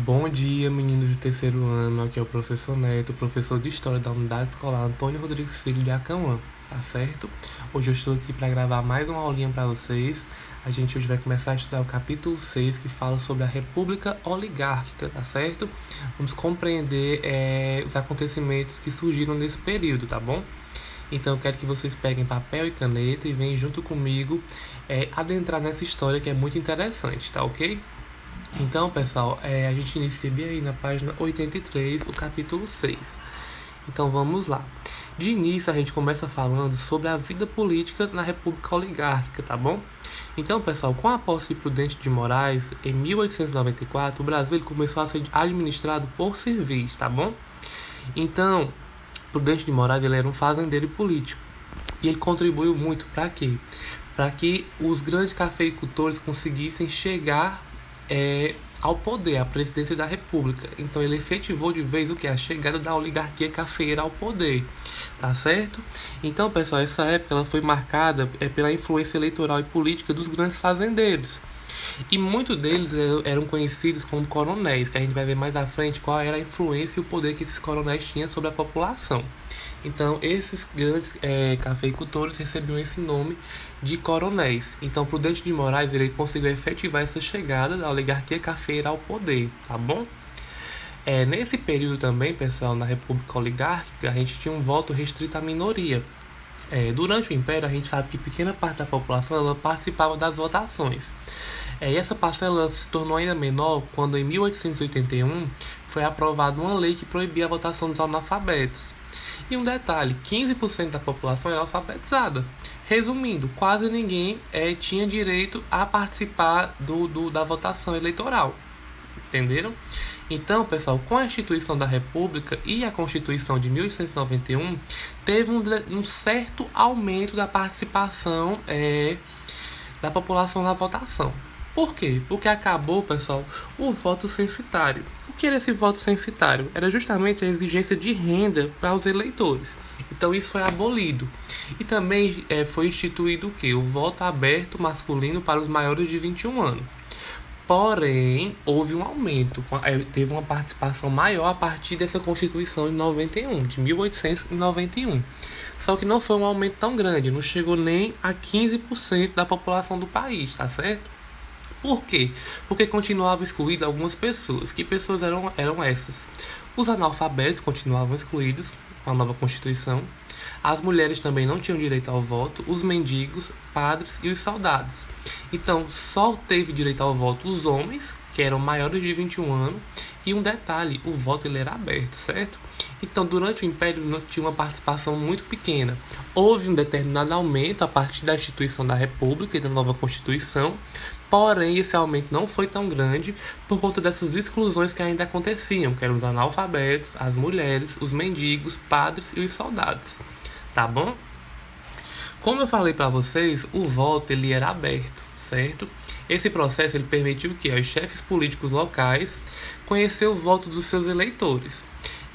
Bom dia, meninos do terceiro ano. Aqui é o professor Neto, professor de História da Unidade Escolar Antônio Rodrigues Filho de Acauã, tá certo? Hoje eu estou aqui para gravar mais uma aulinha para vocês. A gente hoje vai começar a estudar o capítulo 6, que fala sobre a República Oligárquica, tá certo? Vamos compreender os acontecimentos que surgiram nesse período, tá bom? Então eu quero que vocês peguem papel e caneta e venham junto comigo adentrar nessa história que é muito interessante, tá ok? Então, pessoal, a gente inicia bem aí na página 83, o capítulo 6. Então, vamos lá. De início, a gente começa falando sobre a vida política na República Oligárquica, tá bom? Então, pessoal, com a posse de Prudente de Moraes, em 1894, o Brasil começou a ser administrado por civis, tá bom? Então, Prudente de Moraes ele era um fazendeiro e político. E ele contribuiu muito para quê? Para que os grandes cafeicultores conseguissem chegar ao poder, à presidência da República. Então ele efetivou de vez o que? A chegada da oligarquia cafeeira ao poder, tá certo? Então, pessoal, essa época ela foi marcada pela influência eleitoral e política dos grandes fazendeiros. E muitos deles eram conhecidos como coronéis, que a gente vai ver mais à frente qual era a influência e o poder que esses coronéis tinham sobre a população. Então, esses grandes cafeicultores recebiam esse nome de coronéis. Então, Prudente de Moraes ele conseguiu efetivar essa chegada da oligarquia cafeira ao poder, tá bom? Nesse período também, pessoal, na República Oligárquica, a gente tinha um voto restrito à minoria. Durante o Império, a gente sabe que pequena parte da população ela participava das votações. E essa parcela se tornou ainda menor quando, em 1881, foi aprovada uma lei que proibia a votação dos analfabetos. E um detalhe, 15% da população era alfabetizada. Resumindo, quase ninguém tinha direito a participar da votação eleitoral. Entenderam? Então, pessoal, com a instituição da República e a Constituição de 1891, teve um certo aumento da participação da população na votação. Por quê? Porque acabou, pessoal, o voto censitário. O que era esse voto censitário? Era justamente a exigência de renda para os eleitores. Então isso foi abolido. E também foi instituído o quê? O voto aberto masculino para os maiores de 21 anos. Porém, houve um aumento, teve uma participação maior a partir dessa Constituição de 1891. Só que não foi um aumento tão grande, não chegou nem a 15% da população do país, tá certo? Por quê? Porque continuava excluído algumas pessoas. Que pessoas eram essas? Os analfabetos continuavam excluídos com a nova Constituição. As mulheres também não tinham direito ao voto, os mendigos, padres e os soldados. Então, só teve direito ao voto os homens, que eram maiores de 21 anos, e um detalhe, o voto ele era aberto, certo? Então, durante o Império não tinha uma participação muito pequena. Houve um determinado aumento a partir da instituição da República e da nova Constituição, porém esse aumento não foi tão grande por conta dessas exclusões que ainda aconteciam, que eram os analfabetos, as mulheres, os mendigos, padres e os soldados. Tá bom? Como eu falei para vocês, o voto ele era aberto, certo? Esse processo ele permitiu que os chefes políticos locais conhecessem o voto dos seus eleitores.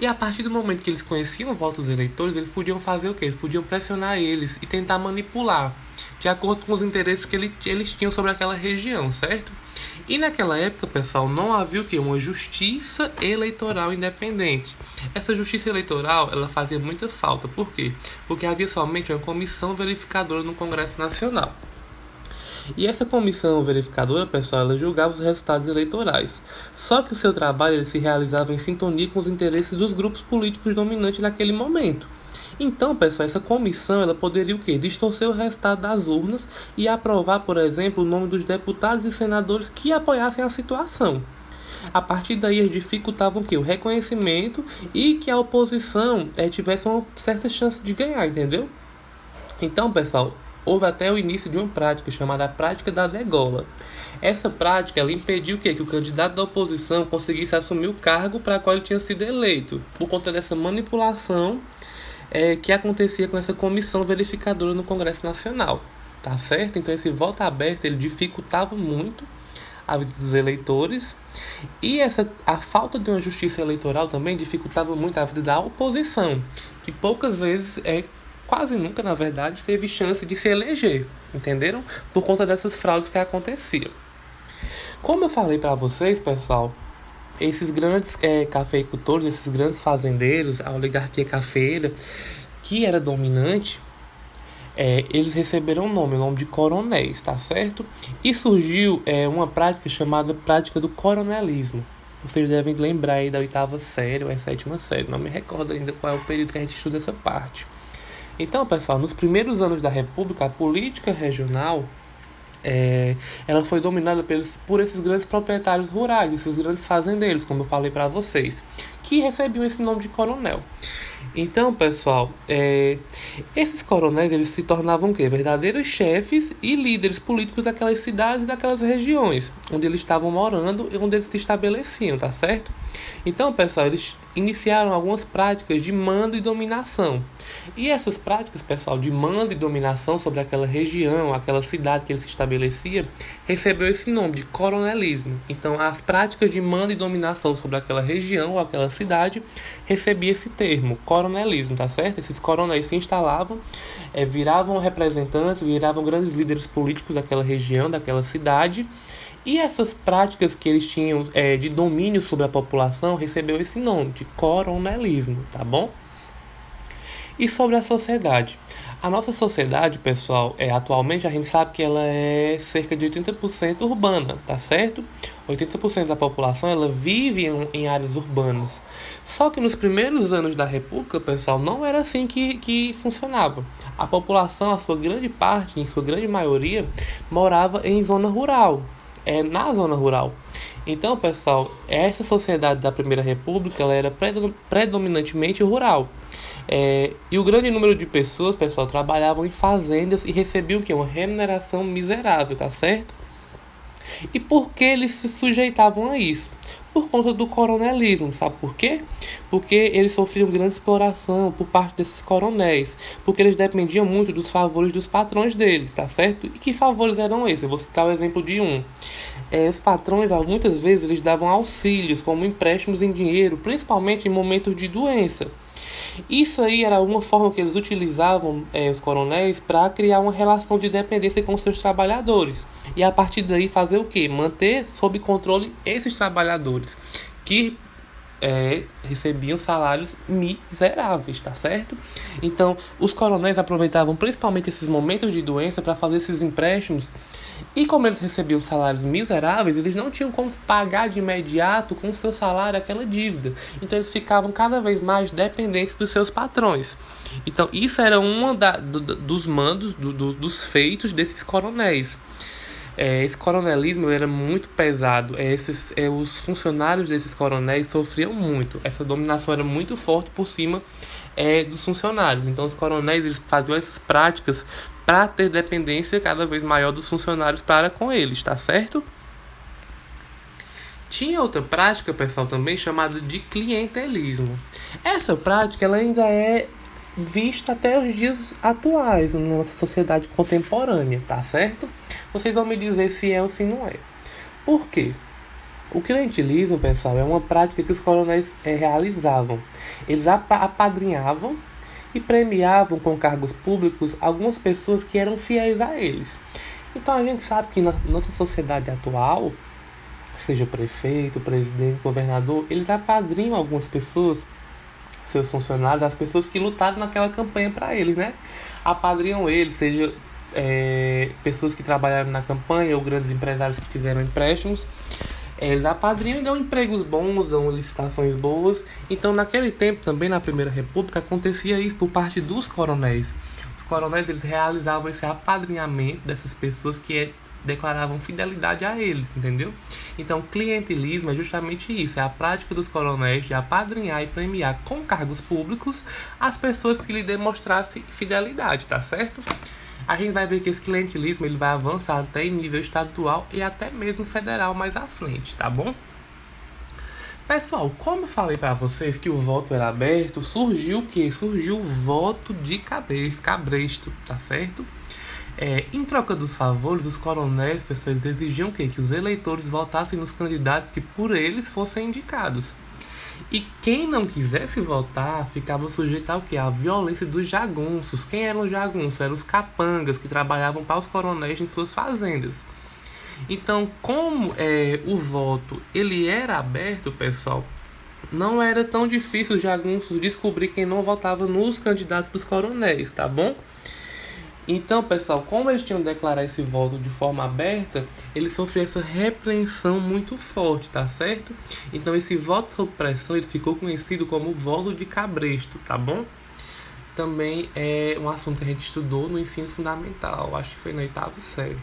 E a partir do momento que eles conheciam o voto dos eleitores, eles podiam fazer o quê? Eles podiam pressionar eles e tentar manipular, de acordo com os interesses que eles tinham sobre aquela região, certo? E naquela época, pessoal, não havia o quê? Uma justiça eleitoral independente. Essa justiça eleitoral, ela fazia muita falta. Por quê? Porque havia somente uma comissão verificadora no Congresso Nacional. E essa comissão verificadora, pessoal, ela julgava os resultados eleitorais. Só que o seu trabalho ele se realizava em sintonia com os interesses dos grupos políticos dominantes naquele momento. Então, pessoal, essa comissão ela poderia o quê? Distorcer o resultado das urnas e aprovar, por exemplo, o nome dos deputados e senadores que apoiassem a situação. A partir daí, eles dificultavam o quê? O reconhecimento e que a oposição tivesse uma certa chance de ganhar, entendeu? Então, pessoal, houve até o início de uma prática chamada prática da degola. Essa prática ela impediu que o candidato da oposição conseguisse assumir o cargo para o qual ele tinha sido eleito, por conta dessa manipulação que acontecia com essa comissão verificadora no Congresso Nacional, tá certo? Então esse voto aberto ele dificultava muito a vida dos eleitores e a falta de uma justiça eleitoral também dificultava muito a vida da oposição, que poucas vezes quase nunca, na verdade, teve chance de se eleger, entenderam? Por conta dessas fraudes que aconteciam. Como eu falei para vocês, pessoal, esses grandes cafeicultores, esses grandes fazendeiros, a oligarquia cafeeira, que era dominante, eles receberam o nome de coronéis, tá certo? E surgiu uma prática chamada prática do coronelismo. Vocês devem lembrar aí da oitava série ou a sétima série, não me recordo ainda qual é o período que a gente estuda essa parte. Então, pessoal, nos primeiros anos da República, a política regional ela foi dominada por esses grandes proprietários rurais, esses grandes fazendeiros, como eu falei para vocês, que recebiam esse nome de coronel. Então, pessoal, esses coronéis eles se tornavam o quê? Verdadeiros chefes e líderes políticos daquelas cidades e daquelas regiões onde eles estavam morando e onde eles se estabeleciam, tá certo? Então, pessoal, eles iniciaram algumas práticas de mando e dominação. E essas práticas, pessoal, de mando e dominação sobre aquela região, aquela cidade que ele se estabelecia, recebeu esse nome de coronelismo. Então, as práticas de mando e dominação sobre aquela região ou aquela cidade recebia esse termo, coronelismo, tá certo? Esses coronéis se instalavam, viravam representantes, viravam grandes líderes políticos daquela região, daquela cidade. E essas práticas que eles tinham de domínio sobre a população recebeu esse nome de coronelismo, tá bom? E sobre a sociedade. A nossa sociedade, pessoal, atualmente a gente sabe que ela é cerca de 80% urbana, tá certo? 80% da população ela vive em áreas urbanas. Só que nos primeiros anos da República, pessoal, não era assim que funcionava. A população, a sua grande parte, em sua grande maioria, morava em zona rural. Na zona rural. Então, pessoal, essa sociedade da Primeira República ela era predominantemente rural. E o grande número de pessoas, pessoal, trabalhavam em fazendas e recebiam o quê? Uma remuneração miserável, tá certo? E por que eles se sujeitavam a isso? Por conta do coronelismo, sabe por quê? Porque eles sofriam grande exploração por parte desses coronéis, porque eles dependiam muito dos favores dos patrões deles, tá certo? E que favores eram esses? Eu vou citar o exemplo de um. Os patrões, muitas vezes, eles davam auxílios, como empréstimos em dinheiro, principalmente em momentos de doença. Isso aí era uma forma que eles utilizavam, os coronéis, para criar uma relação de dependência com seus trabalhadores. E a partir daí fazer o quê? Manter sob controle esses trabalhadores, que recebiam salários miseráveis, tá certo? Então, os coronéis aproveitavam principalmente esses momentos de doença para fazer esses empréstimos. E como eles recebiam salários miseráveis, eles não tinham como pagar de imediato com o seu salário aquela dívida. Então eles ficavam cada vez mais dependentes dos seus patrões. Então isso era uma dos mandos, dos feitos desses coronéis. Esse coronelismo era muito pesado. Os funcionários desses coronéis sofriam muito. Essa dominação era muito forte por cima dos funcionários. Então os coronéis eles faziam essas práticas para ter dependência cada vez maior dos funcionários para com eles, tá certo? Tinha outra prática, pessoal, também chamada de clientelismo. Essa prática ela ainda é vista até os dias atuais na nossa sociedade contemporânea, tá certo? Vocês vão me dizer se é ou se não é. Por quê? O clientelismo, pessoal, é uma prática que os coronéis realizavam. Eles apadrinhavam e premiavam com cargos públicos algumas pessoas que eram fiéis a eles. Então a gente sabe que na nossa sociedade atual, seja prefeito, presidente, governador, eles apadrinham algumas pessoas, seus funcionários, as pessoas que lutaram naquela campanha para eles, né? Apadrinham eles, seja pessoas que trabalharam na campanha ou grandes empresários que fizeram empréstimos. Eles apadrinham e dão empregos bons, dão licitações boas. Então, naquele tempo, também na Primeira República, acontecia isso por parte dos coronéis. Os coronéis eles realizavam esse apadrinhamento dessas pessoas que declaravam fidelidade a eles, entendeu? Então, clientelismo é justamente isso, é a prática dos coronéis de apadrinhar e premiar com cargos públicos as pessoas que lhe demonstrassem fidelidade, tá certo? A gente vai ver que esse clientelismo ele vai avançar até em nível estadual e até mesmo federal mais à frente, tá bom? Pessoal, como eu falei para vocês que o voto era aberto, surgiu o quê? Surgiu o voto de cabresto, tá certo? Em troca dos favores, os coronéis, pessoal, eles exigiam o quê? Que os eleitores votassem nos candidatos que por eles fossem indicados. E quem não quisesse votar ficava sujeito ao quê? À violência dos jagunços. Quem eram os jagunços? Eram os capangas que trabalhavam para os coronéis em suas fazendas. Então, como o voto ele era aberto, pessoal, não era tão difícil os jagunços descobrir quem não votava nos candidatos dos coronéis, tá bom? Então, pessoal, como eles tinham que declarar esse voto de forma aberta, eles sofriam essa repreensão muito forte, tá certo? Então, esse voto sob pressão ele ficou conhecido como voto de cabresto, tá bom? Também é um assunto que a gente estudou no ensino fundamental, acho que foi na 8ª série.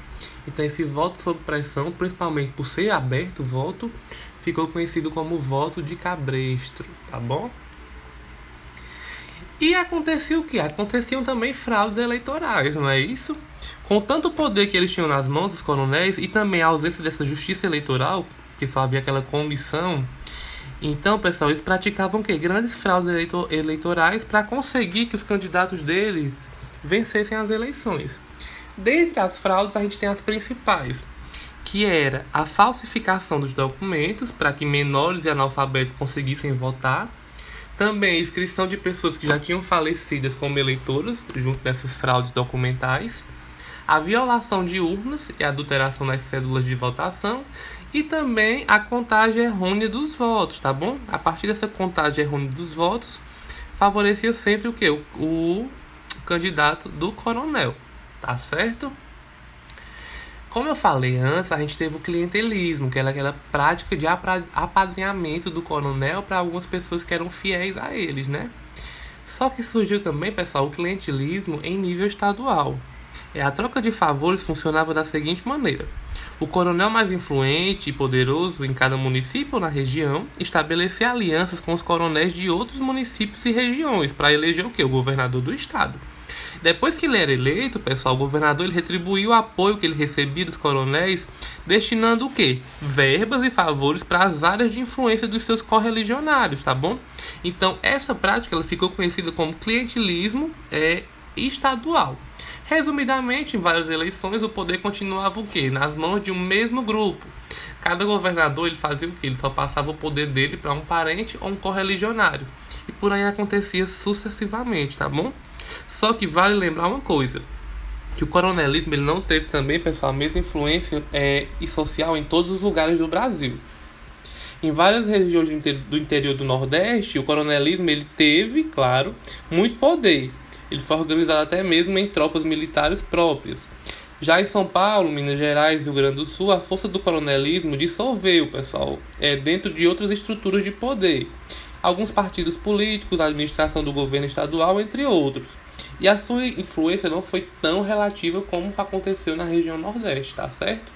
Então, esse voto sob pressão, principalmente por ser aberto o voto, ficou conhecido como voto de cabresto, tá bom? E acontecia o que? Aconteciam também fraudes eleitorais, não é isso? Com tanto poder que eles tinham nas mãos, os coronéis, e também a ausência dessa justiça eleitoral, que só havia aquela comissão, então, pessoal, eles praticavam o quê? Grandes fraudes eleitorais para conseguir que os candidatos deles vencessem as eleições. Dentre as fraudes, a gente tem as principais, que era a falsificação dos documentos para que menores e analfabetos conseguissem votar, também a inscrição de pessoas que já tinham falecidas como eleitoras, junto dessas fraudes documentais, a violação de urnas e a adulteração das cédulas de votação e também a contagem errônea dos votos, tá bom? A partir dessa contagem errônea dos votos, favorecia sempre o quê? O candidato do coronel, tá certo? Como eu falei antes, a gente teve o clientelismo, que era aquela prática de apadrinhamento do coronel para algumas pessoas que eram fiéis a eles, né? Só que surgiu também, pessoal, o clientelismo em nível estadual. A troca de favores funcionava da seguinte maneira: o coronel mais influente e poderoso em cada município ou na região estabelecia alianças com os coronéis de outros municípios e regiões para eleger o quê? O governador do estado. Depois que ele era eleito, pessoal, o governador ele retribuiu o apoio que ele recebia dos coronéis, destinando o quê? Verbas e favores para as áreas de influência dos seus correligionários, tá bom? Então, essa prática ela ficou conhecida como clientelismo estadual. Resumidamente, em várias eleições, o poder continuava o quê? Nas mãos de um mesmo grupo. Cada governador ele fazia o quê? Ele só passava o poder dele para um parente ou um correligionário. E por aí acontecia sucessivamente, tá bom? Só que vale lembrar uma coisa, que o coronelismo ele não teve também, pessoal, a mesma influência e social em todos os lugares do Brasil. Em várias regiões do interior do Nordeste, o coronelismo ele teve, claro, muito poder. Ele foi organizado até mesmo em tropas militares próprias. Já em São Paulo, Minas Gerais e Rio Grande do Sul, a força do coronelismo dissolveu, pessoal, dentro de outras estruturas de poder. Alguns partidos políticos, a administração do governo estadual, entre outros. E a sua influência não foi tão relativa como aconteceu na região Nordeste, tá certo?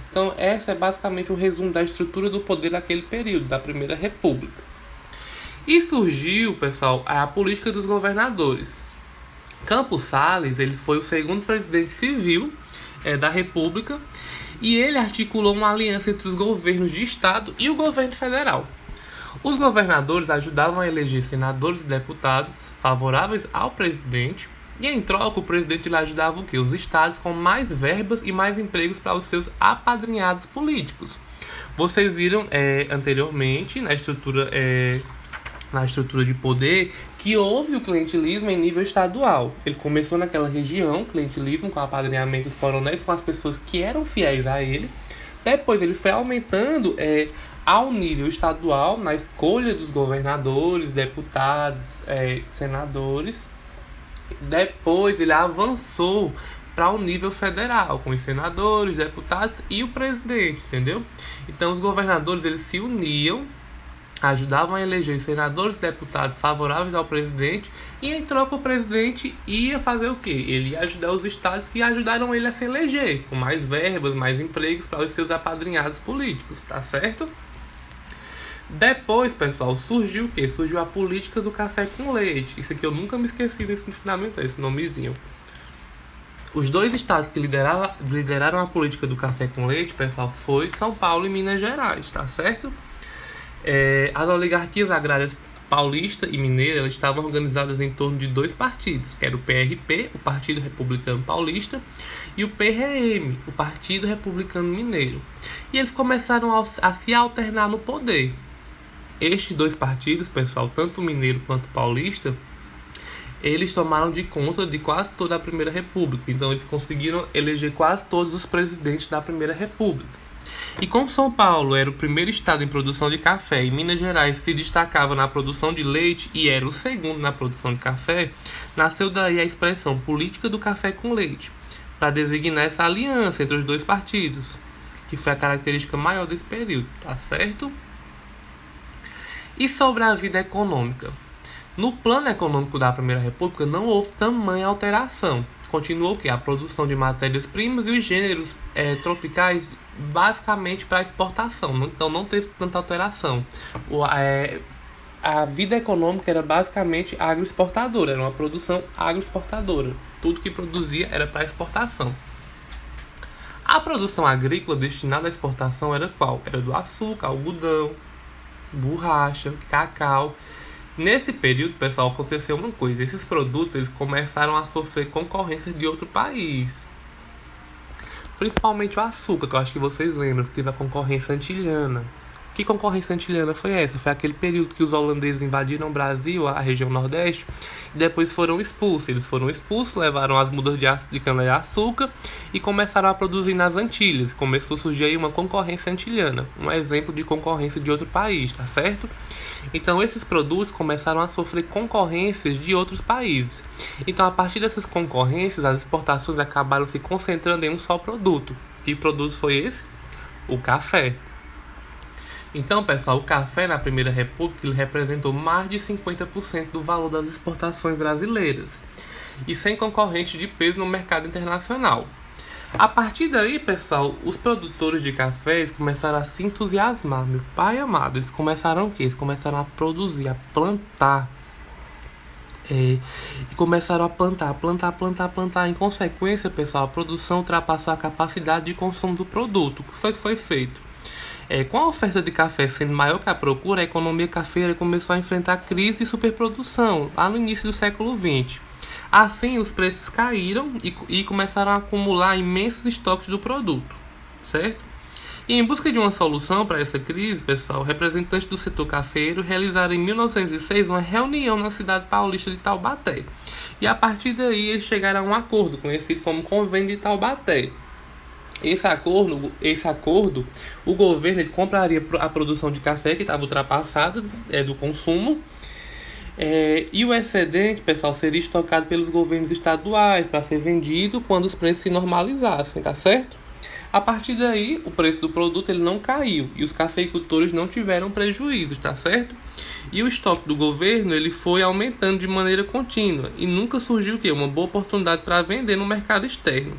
Então, essa é basicamente um resumo da estrutura do poder daquele período, da Primeira República. E surgiu, pessoal, a política dos governadores. Campos Salles ele foi o segundo presidente civil da República e ele articulou uma aliança entre os governos de estado e o governo federal. Os governadores ajudavam a eleger senadores e deputados favoráveis ao presidente e, em troca, o presidente lhe ajudava o quê? Os estados com mais verbas e mais empregos para os seus apadrinhados políticos. Vocês viram anteriormente na estrutura de poder, que houve o clientelismo em nível estadual. Ele começou naquela região, clientelismo com apadrinhamento dos coronéis, com as pessoas que eram fiéis a ele. Depois ele foi aumentando ao nível estadual, na escolha dos governadores, deputados, senadores. Depois ele avançou para o nível federal, com os senadores, deputados e o presidente, entendeu? Então os governadores eles se uniam, ajudavam a eleger senadores e deputados favoráveis ao presidente e, em troca, o presidente ia fazer o quê? Ele ia ajudar os estados que ajudaram ele a se eleger, com mais verbas, mais empregos para os seus apadrinhados políticos, tá certo? Depois, pessoal, surgiu o quê? Surgiu a política do café com leite. Isso aqui eu nunca me esqueci desse ensinamento, esse nomezinho. Os dois estados que lideraram a política do café com leite, pessoal, foi São Paulo e Minas Gerais, tá certo? As oligarquias agrárias paulista e mineira elas estavam organizadas em torno de dois partidos, que era o PRP, o Partido Republicano Paulista, e o PRM, o Partido Republicano Mineiro. E eles começaram a se alternar no poder. Estes dois partidos, pessoal, tanto o mineiro quanto o paulista, eles tomaram de conta de quase toda a Primeira República. Então eles conseguiram eleger quase todos os presidentes da Primeira República. E como São Paulo era o primeiro estado em produção de café e Minas Gerais se destacava na produção de leite e era o segundo na produção de café, nasceu daí a expressão política do café com leite, para designar essa aliança entre os dois partidos, que foi a característica maior desse período, tá certo? E sobre a vida econômica? No plano econômico da Primeira República não houve tamanha alteração. Continuou que a produção de matérias-primas e os gêneros tropicais basicamente para exportação, então não teve tanta alteração. A vida econômica era basicamente agroexportadora, era uma produção agroexportadora. Tudo que produzia era para exportação. A produção agrícola destinada à exportação era qual? Era do açúcar, algodão, borracha, cacau. Nesse período, pessoal, aconteceu uma coisa. Esses produtos eles começaram a sofrer concorrência de outro país. Principalmente o açúcar, que eu acho que vocês lembram, que teve a concorrência antilhana. Que concorrência antilhana foi essa? Foi aquele período que os holandeses invadiram o Brasil, a região Nordeste, e depois foram expulsos. Eles foram expulsos, levaram as mudas de cana-de-açúcar e começaram a produzir nas Antilhas. Começou a surgir aí uma concorrência antilhana, um exemplo de concorrência de outro país, tá certo? Então esses produtos começaram a sofrer concorrências de outros países. Então a partir dessas concorrências, as exportações acabaram se concentrando em um só produto. Que produto foi esse? O café. Então, pessoal, o café na Primeira República ele representou mais de 50% do valor das exportações brasileiras e sem concorrente de peso no mercado internacional. A partir daí, pessoal, os produtores de cafés começaram a se entusiasmar. Meu pai amado, eles começaram o quê? Eles começaram a produzir, a plantar. E começaram a plantar. Em consequência, pessoal, a produção ultrapassou a capacidade de consumo do produto. O que foi feito? Com a oferta de café sendo maior que a procura, a economia cafeira começou a enfrentar crise de superprodução lá no início do século XX. Assim, os preços caíram e começaram a acumular imensos estoques do produto, certo? E em busca de uma solução para essa crise, pessoal, representantes do setor cafeiro realizaram em 1906 uma reunião na cidade paulista de Taubaté. E a partir daí eles chegaram a um acordo, conhecido como Convênio de Taubaté. Esse acordo, o governo ele compraria a produção de café que estava ultrapassada do consumo, e o excedente, pessoal, seria estocado pelos governos estaduais para ser vendido quando os preços se normalizassem, tá certo? A partir daí, o preço do produto ele não caiu e os cafeicultores não tiveram prejuízos, tá certo? E o estoque do governo ele foi aumentando de maneira contínua e nunca surgiu uma boa oportunidade para vender no mercado externo.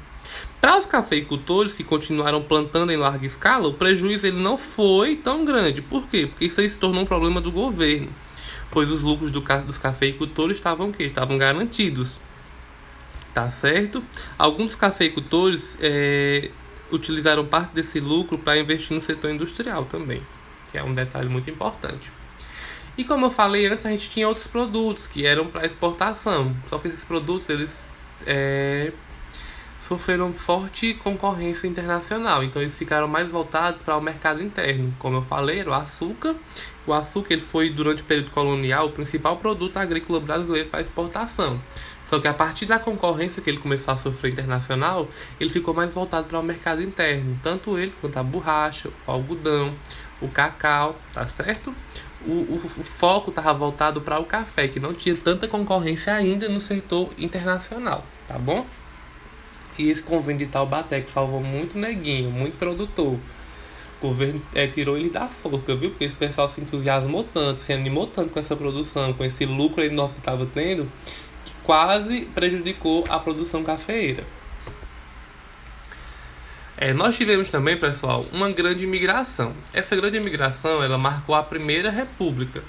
Para os cafeicultores que continuaram plantando em larga escala, o prejuízo ele não foi tão grande. Por quê? Porque isso aí se tornou um problema do governo, pois os lucros dos cafeicultores estavam o quê? Estavam garantidos, tá certo? Alguns cafeicultores utilizaram parte desse lucro para investir no setor industrial também, que é um detalhe muito importante. E como eu falei antes, a gente tinha outros produtos que eram para exportação, só que esses produtos eles sofreram forte concorrência internacional, então eles ficaram mais voltados para o mercado interno. Como eu falei, era o açúcar. O açúcar ele foi, durante o período colonial, o principal produto agrícola brasileiro para exportação. Só que a partir da concorrência que ele começou a sofrer internacional, ele ficou mais voltado para o mercado interno. Tanto ele quanto a borracha, o algodão, o cacau, tá certo? O foco estava voltado para o café, que não tinha tanta concorrência ainda no setor internacional, tá bom? E esse convênio de Taubaté que salvou muito neguinho, muito produtor. O governo tirou ele da forca, viu? Porque esse pessoal se entusiasmou tanto, se animou tanto com essa produção, com esse lucro enorme que estava tendo, que quase prejudicou a produção cafeeira. Nós tivemos também, pessoal, uma grande imigração. Essa grande imigração, ela marcou a Primeira República.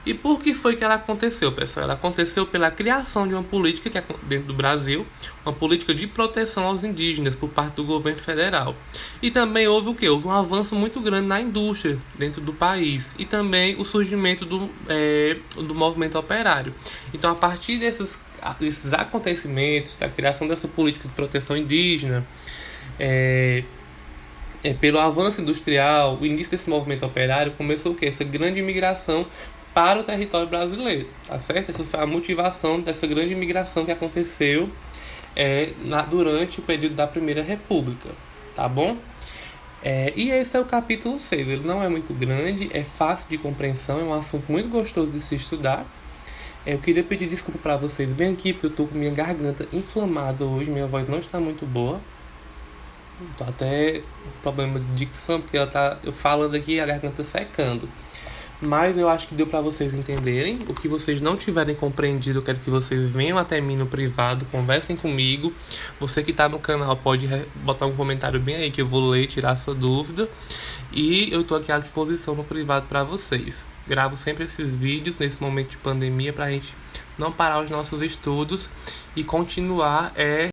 E por que foi que ela aconteceu, pessoal? Ela aconteceu pela criação de uma política que é dentro do Brasil, uma política de proteção aos indígenas por parte do governo federal. E também houve o quê? Houve um avanço muito grande na indústria dentro do país e também o surgimento do movimento operário. Então, a partir desses acontecimentos, da criação dessa política de proteção indígena, pelo avanço industrial, o início desse movimento operário, começou o quê? Essa grande imigração para o território brasileiro, tá certo? Essa foi a motivação dessa grande imigração que aconteceu durante o período da Primeira República, tá bom? E esse é o capítulo 6. Ele não é muito grande, é fácil de compreensão, é um assunto muito gostoso de se estudar. Eu queria pedir desculpa para vocês bem aqui, porque eu tô com minha garganta inflamada hoje, minha voz não está muito boa. Tô até com problema de dicção, porque eu falando aqui e a garganta secando. Mas eu acho que deu para vocês entenderem. O que vocês não tiverem compreendido, eu quero que vocês venham até mim no privado, conversem comigo. Você que está no canal pode botar um comentário bem aí que eu vou ler, tirar a sua dúvida. E eu estou aqui à disposição no privado para vocês. Gravo sempre esses vídeos nesse momento de pandemia para a gente não parar os nossos estudos e continuar